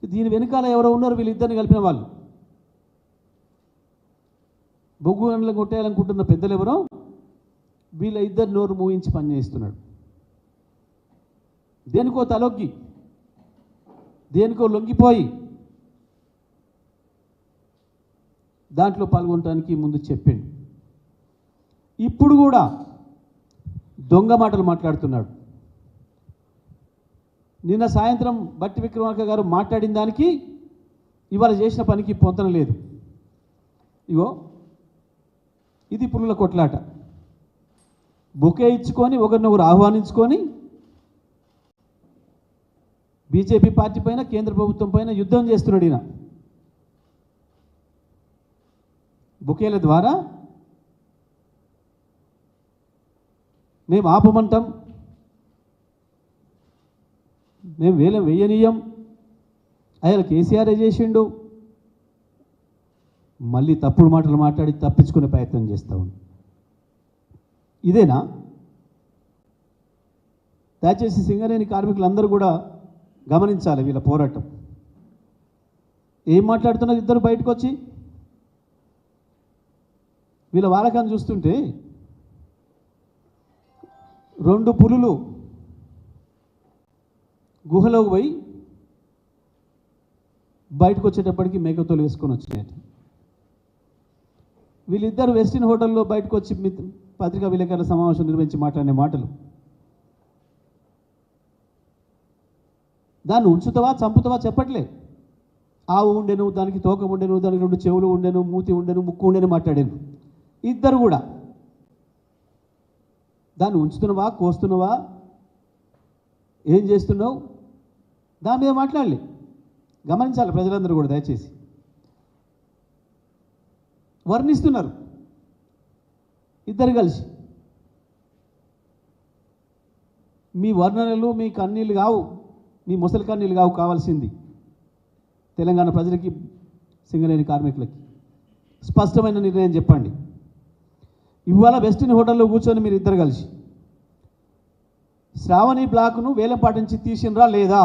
దీని వెనకాల ఎవరో ఉన్నారు, వీళ్ళిద్దరిని కలిపిన వాళ్ళు. బొగ్గు గనులను కొట్టేయాలనుకుంటున్న పెద్దలు ఎవరో వీళ్ళ ఇద్దరు నోరు మూయించి పనిచేస్తున్నాడు. దేనికో తలొగ్గి, దేనికో లొంగిపోయి దాంట్లో పాల్గొనడానికి ముందు చెప్పిండు. ఇప్పుడు కూడా దొంగ మాటలు మాట్లాడుతున్నాడు. నిన్న సాయంత్రం బట్టి విక్రమార్క గారు మాట్లాడిన దానికి ఇవాళ చేసిన పనికి పొంతన లేదు. ఇగో ఇది పులుల కొట్లాట. బొకే ఇచ్చుకొని ఒకరినొకరు ఆహ్వానించుకొని బీజేపీ పార్టీ పైన, కేంద్ర ప్రభుత్వం పైన యుద్ధం చేస్తున్నాడు ఈయన. బొకేల ద్వారా మేము ఆపమంటాం, మేము వేలం వేయనీయం, ఆయన కేసీఆర్ చేసిండు, మళ్ళీ తప్పుడు మాటలు మాట్లాడి తప్పించుకునే ప్రయత్నం చేస్తూ ఉన్నాం. ఇదేనా? దయచేసి సింగరేణి కార్మికులందరూ కూడా గమనించాలి వీళ్ళ పోరాటం. ఏం మాట్లాడుతున్నారు ఇద్దరు బయటకు వచ్చి? వీళ్ళ వాలకాన్ని చూస్తుంటే 2 పులులు గుహలోకి పోయి బయటకు వచ్చేటప్పటికి మేకతోలు వేసుకొని వచ్చినాయి. వీళ్ళిద్దరు వెస్టిన్ హోటల్లో బయటకు వచ్చి పత్రికా విలేకరుల సమావేశం నిర్వహించి మాట్లాడిన మాటలు, దాన్ని ఉంచుతావా చంపుతావా చెప్పట్లే. ఆవు ఉండెను, దానికి తోక ఉండెను, దానికి 2 చెవులు ఉండెను, మూతి ఉండెను, ముక్కు ఉండెను మాట్లాడాను. ఇద్దరు కూడా దాన్ని ఉంచుతున్నావా, కోస్తున్నావా, ఏం చేస్తున్నావు, దాని మీద మాట్లాడలే. గమనించాలి ప్రజలందరూ కూడా దయచేసి. వర్ణిస్తున్నారు ఇద్దరు కలిసి. మీ వర్ణనలు మీ కన్నీళ్ళు కావు, మీ ముసలి కన్నీళ్ళు కావు కావాల్సింది తెలంగాణ ప్రజలకి, సింగరేణి కార్మికులకి. స్పష్టమైన నిర్ణయం చెప్పండి. ఇవాళ వెస్టిన్ హోటల్లో కూర్చొని మీరు ఇద్దరు కలిసి శ్రావణి బ్లాక్ను వేలంపాట నుంచి తీసినరా లేదా?